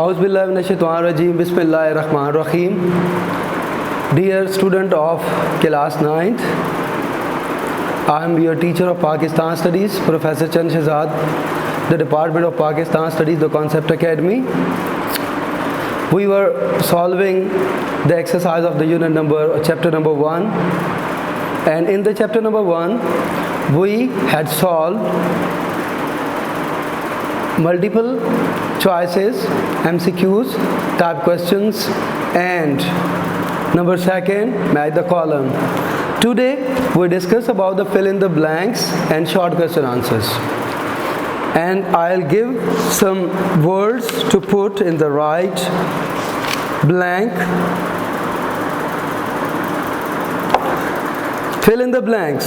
Auzubillahi minash-shaytanir-rajeem. Bismillahir-rahmanir-rahim. Dear student of class 9th, I am your teacher of Pakistan Studies, Professor Chand Shehzad, the Department of Pakistan Studies, the Concept Academy. We were solving the exercise of the chapter number 1, and in the chapter number 1, we had solved multiple choices, MCQs, type questions, and number 2, match the column. Today we discuss about the fill in the blanks and short question answers, and I'll give some words to put in the right blank. Fill in the blanks.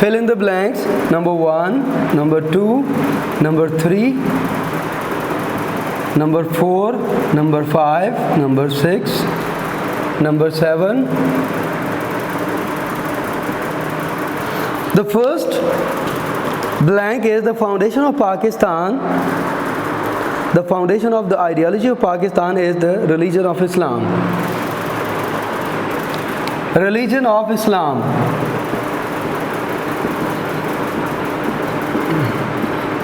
fill in the blanks. Number 1, number 2, number 3, number 4, number 5, number 6, number 7. The first blank is the foundation of Pakistan. The foundation of the ideology of Pakistan is the religion of Islam. Religion of Islam.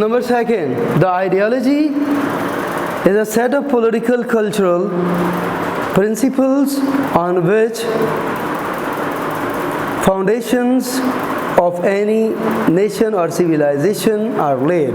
Number 2, the ideology is a set of political cultural principles on which foundations of any nation or civilization are laid.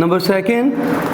Number 2,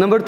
Number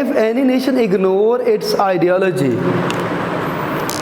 if any nation ignore its ideology.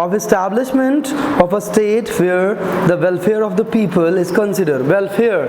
of establishment of a state where the welfare of the people is considered. Welfare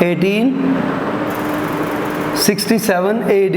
1867 AD।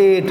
8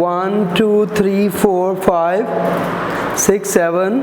1 2 3 4 5 6 7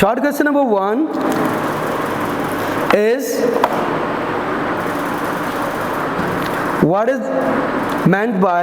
Short question number 1 is, what is meant by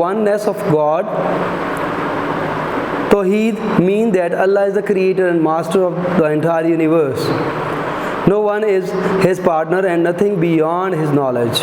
oneness of God. Tawheed mean that Allah is the creator and master of the entire universe. No one is his partner and nothing beyond his knowledge.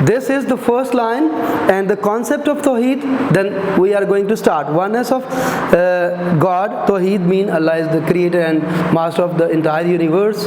This is the first line and the concept of Tawheed. Then we are going to start. Oneness of God. Tawheed mean Allah is the creator and master of the entire universe.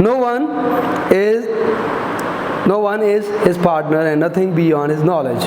No one is his partner and nothing beyond his knowledge.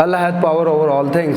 Allah has power over all things.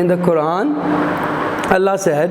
In the Quran Allah said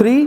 3.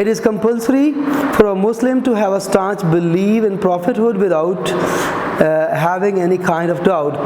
It is compulsory for a Muslim to have a staunch belief in prophethood without having any kind of doubt.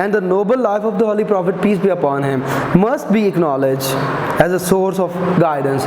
and the noble life of the holy prophet peace be upon him must be acknowledged as a source of guidance.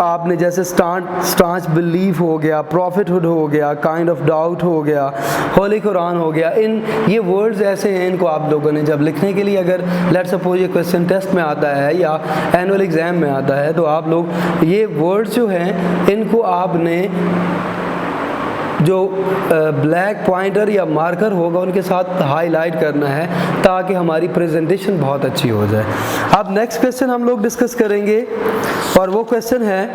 آپ نے جیسے staunch belief ہو گیا، profit hood ہو گیا، kind of doubt ہو گیا، ہولی قرآن ہو گیا، یہ words ایسے ہیں، ان کو آپ لوگوں نے جب لکھنے کے لیے اگر لیٹ سپوز یہ کویسچن ٹیسٹ میں آتا ہے یا اینول ایگزام میں آتا ہے تو آپ لوگ یہ ورڈز جو ہیں ان کو آپ نے جو بلیک پوائنٹر یا مارکر ہوگا ان کے ساتھ ہائی لائٹ کرنا ہے تاکہ ہماری پریزنٹیشن بہت اچھی ہو جائے۔ اب نیکسٹ کویسچن ہم لوگ ڈسکس کریں گے اور وہ کویسچن ہے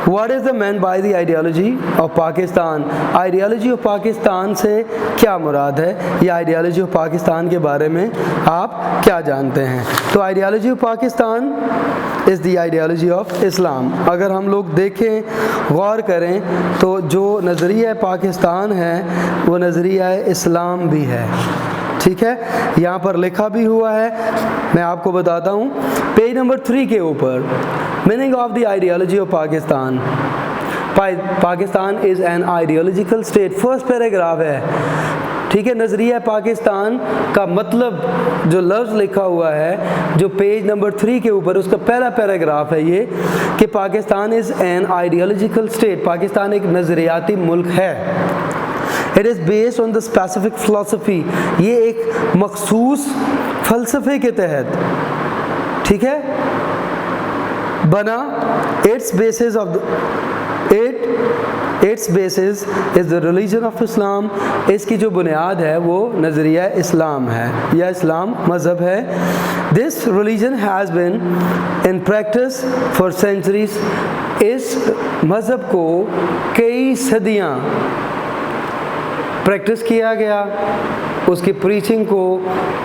what is the mean by the ideology of Pakistan? Ideology of Pakistan سے کیا مراد ہے یا آئیڈیالوجی آف پاکستان کے بارے میں آپ کیا جانتے ہیں؟ تو ideology of Pakistan is the ideology of Islam. اگر ہم لوگ دیکھیں غور کریں تو جو نظریہ پاکستان ہے وہ نظریہ اسلام بھی ہے، ٹھیک ہے، یہاں پر لکھا بھی ہوا ہے، میں آپ کو بتاتا ہوں پیج نمبر 3 کے اوپر meaning of the ideology of Pakistan. Pakistan is an ideological state, first paragraph ہے، ٹھیک ہے، نظریہ پاکستان کا مطلب جو لفظ لکھا ہوا ہے جو پیج نمبر 3 کے اوپر اس کا پہلا پیراگراف ہے یہ کہ Pakistan is an ideological state, Pakistan ایک نظریاتی ملک ہے۔ It is based on the specific philosophy، یہ ایک مخصوص فلسفے کے تحت، ٹھیک ہے، بنا۔ its basis is the religion of Islam، اس کی جو بنیاد ہے وہ نظریہ اسلام ہے یا اسلام مذہب ہے۔ This religion has been in practice for centuries، اس مذہب کو کئی صدیاں پریکٹس کیا گیا، اس کی پریچنگ کو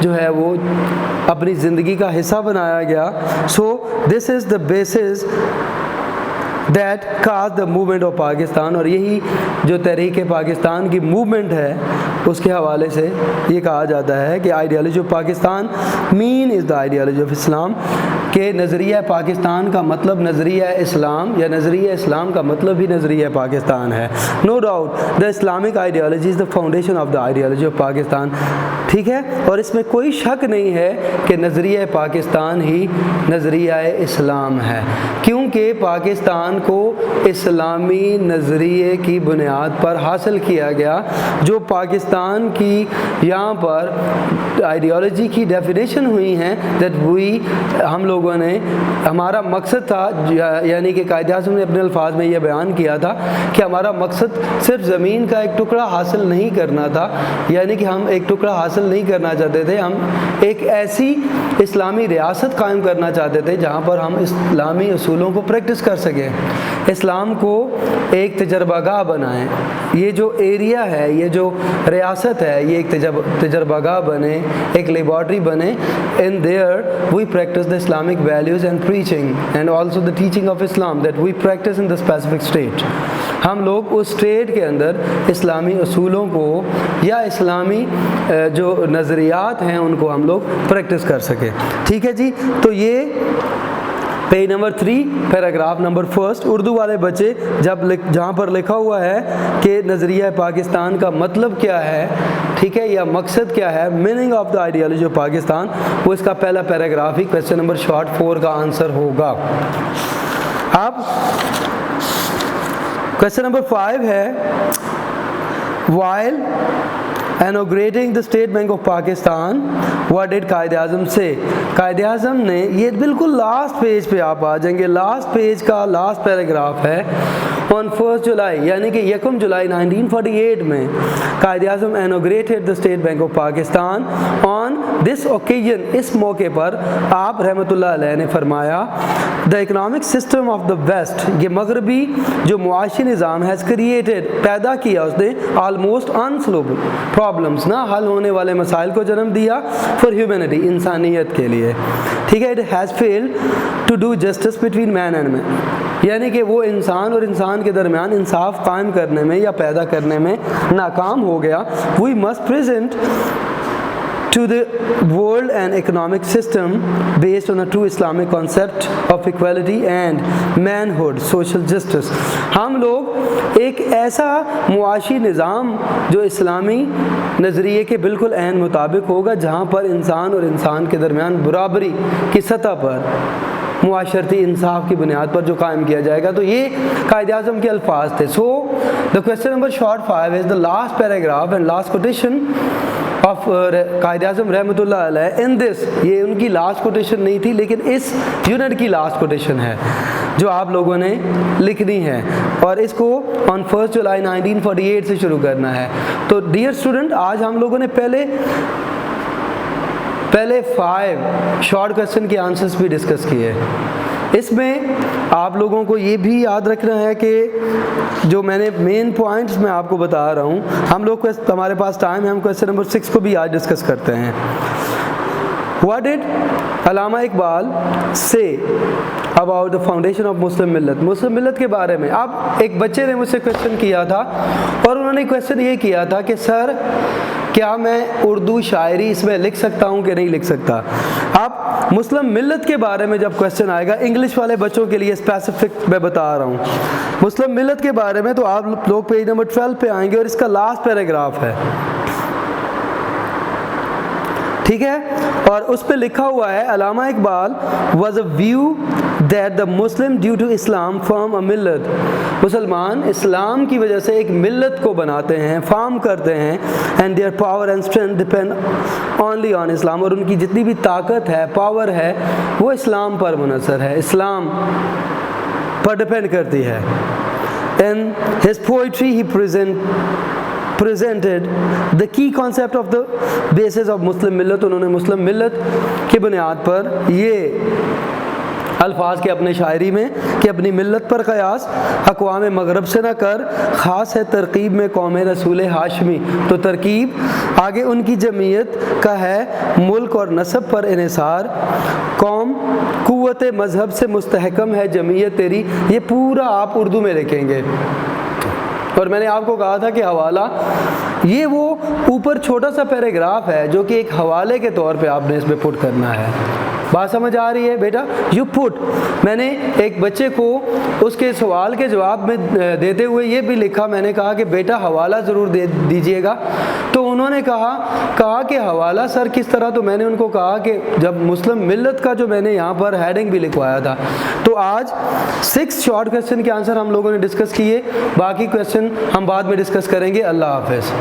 جو ہے وہ اپنی زندگی کا حصہ بنایا گیا۔ So this is the basis that cause the movement of Pakistan, اور یہی جو تحریک پاکستان کی موومنٹ ہے اس کے حوالے سے یہ کہا جاتا ہے کہ آئیڈیالوجی آف پاکستان مین is the ideology of Islam, کہ نظریہ پاکستان کا مطلب نظریہ اسلام یا نظریہ اسلام کا مطلب ہی نظریہ پاکستان ہے۔ No doubt the Islamic ideology is the foundation of the ideology of Pakistan, ٹھیک ہے، اور اس میں کوئی شک نہیں ہے کہ نظریہ پاکستان ہی نظریہ اسلام ہے، کیونکہ پاکستان کو اسلامی نظریے کی بنیاد پر حاصل کیا گیا۔ جو پاکستان کی یہاں پر آئیڈیالوجی کی ڈیفینیشن ہوئی ہیں دیٹ وی، ہم لوگوں نے، ہمارا مقصد تھا، یعنی کہ قائد اعظم نے اپنے الفاظ میں یہ بیان کیا تھا کہ ہمارا مقصد صرف زمین کا ایک ٹکڑا حاصل نہیں کرنا تھا، یعنی کہ ہم ایک ٹکڑا حاصل نہیں کرنا چاہتے تھے، ہم ایک ایسی اسلامی ریاست قائم کرنا چاہتے تھے جہاں پر ہم اسلامی اصولوں کو پریکٹس کر سکیں، اسلام کو ایک تجربہ گاہ بنائیں۔ یہ جو ایریا ہے، یہ جو ریاست ہے، یہ ایک تجربہ گاہ بنے، ایک لیبارٹری بنے۔ In there we practice the Islamic values and preaching and also the teaching of Islam that we practice in the specific state۔ ہم لوگ اس اسٹیٹ کے اندر اسلامی اصولوں کو یا اسلامی جو نظریات ہیں ان کو ہم لوگ پریکٹس کر سکیں، ٹھیک ہے جی۔ تو یہ page number 3 paragraph number 1 Urdu والے بچے جہاں پر لکھا ہوا ہے کہ نظریہ پاکستان کا مطلب کیا ہے، ٹھیک ہے، یا مقصد کیا ہے، meaning of the ideology of Pakistan, وہ اس کا پہلا پیراگراف ہی کویسچن نمبر شارٹ 4 کا آنسر ہوگا۔ اب کویسچن نمبر 5 ہے while inaugurating the State Bank of Pakistan what did Quaid Azam سے؟ قائد اعظم نے، یہ بالکل لاسٹ پیج پہ آپ آ جائیں گے، لاسٹ پیج کا لاسٹ پیراگراف ہے، on 1 جولائی یعنی کہ 1 جولائی 1948 میں Quaid Azam inaugurated the State Bank of Pakistan. on this occasion، اس موقع پر آپ رحمۃ اللہ علیہ نے فرمایا the economic system of the west, یہ مغربی جو معاشی نظام ہیز کریٹڈ، پیدا کیا اس نے، آلموسٹ انسولوبل پرابلمس، نہ حل ہونے والے مسائل کو جنم دیا، فار ہیومینٹی، انسانیت کے لیے، ٹھیک ہے، it has failed to do justice between man and man, یعنی کہ وہ انسان اور انسان کے درمیان انصاف قائم کرنے میں یا پیدا کرنے میں ناکام ہو گیا۔ We must present to the world an economic system based on a true Islamic concept of equality and manhood, social justice۔ ہم لوگ ایک ایسا معاشی نظام جو اسلامی نظریے کے بالکل عین مطابق ہوگا، جہاں پر انسان اور انسان کے درمیان برابری کی سطح پر معاشرتی انصاف کی بنیاد پر جو قائم کیا جائے گا. تو یہ قائد اعظم کے الفاظ تھے. So the question number short 5 is the last paragraph and last quotation of Quaid Azam رحمۃ اللہ علیہ ان دس. یہ ان کی لاسٹ کوٹیشن نہیں تھی لیکن اس یونٹ کی لاسٹ کوٹیشن ہے جو آپ لوگوں نے لکھنی ہے, اور اس کو آن 1 جولائی 1948 سے شروع کرنا ہے. تو ڈیئر اسٹوڈنٹ, آج ہم لوگوں نے پہلے 5 شارٹ کویسچن کے آنسرس بھی ڈسکس کیے. اس میں آپ لوگوں کو یہ بھی یاد رکھنا ہے کہ جو میں نے مین پوائنٹس میں آپ کو بتا رہا ہوں, ہم لوگ ہمارے پاس ٹائم ہے, ہم کویسچن نمبر 6 کو بھی آج ڈسکس کرتے ہیں. What did Allama Iqbal say about the foundation of مسلم ملت؟ مسلم ملت کے بارے میں. اب ایک بچے نے مجھ سے کویسچن کیا تھا اور انہوں نے کویسچن یہ کیا تھا کہ سر کیا میں اردو شاعری اس میں لکھ سکتا ہوں کہ نہیں لکھ سکتا. اب مسلم ملت کے بارے میں جب کویسچن آئے گا, انگلش والے بچوں کے لیے اسپیسیفک میں بتا رہا ہوں, مسلم ملت کے بارے میں, تو آپ لوگ پیج نمبر 12 پہ آئیں گے اور اس کا لاسٹ پیراگراف ہے, ٹھیک ہے, اور اس پہ لکھا ہوا ہے علامہ Iqbal was a view that the Muslim due to Islam form a millet. مسلمان اسلام کی وجہ سے ایک ملت کو بناتے ہیں, فارم کرتے ہیں, and their power and strength depend only on Islam. اور ان کی جتنی بھی طاقت ہے, پاور ہے, وہ اسلام پر منحصر ہے, اسلام پر ڈپینڈ کرتی ہے. In his poetry he presented the key concept of the basis of Muslim millet. انہوں نے مسلم ملت کی بنیاد پر یہ الفاظ کے اپنے شاعری میں کہ اپنی ملت پر قیاس اقوام مغرب سے نہ کر, خاص ہے ترکیب میں قوم رسول ہاشمی. تو ترکیب آگے ان کی جمعیت کا ہے, ملک اور نسب پر انحصار, قوم قوت مذہب سے مستحکم ہے جمعیت تیری. یہ پورا آپ اردو میں لکھیں گے, اور میں نے آپ کو کہا تھا کہ حوالہ یہ وہ اوپر چھوٹا سا پیراگراف ہے جو کہ ایک حوالے کے طور پہ آپ نے اس میں پٹ کرنا ہے. بات سمجھ آ رہی ہے بیٹا؟ You put. میں نے ایک بچے کو اس کے سوال کے جواب میں دیتے ہوئے یہ بھی لکھا, میں نے کہا کہ بیٹا حوالہ ضرور دے دیجئے گا. تو انہوں نے کہا کہ حوالہ سر کس طرح؟ تو میں نے ان کو کہا کہ جب مسلم ملت کا جو میں نے یہاں پر ہیڈنگ بھی لکھوایا تھا. تو آج 6 شارٹ کویسچن کے آنسر ہم لوگوں نے ڈسکس کیے, باقی کویسچن ہم بعد میں ڈسکس کریں گے. اللہ حافظ.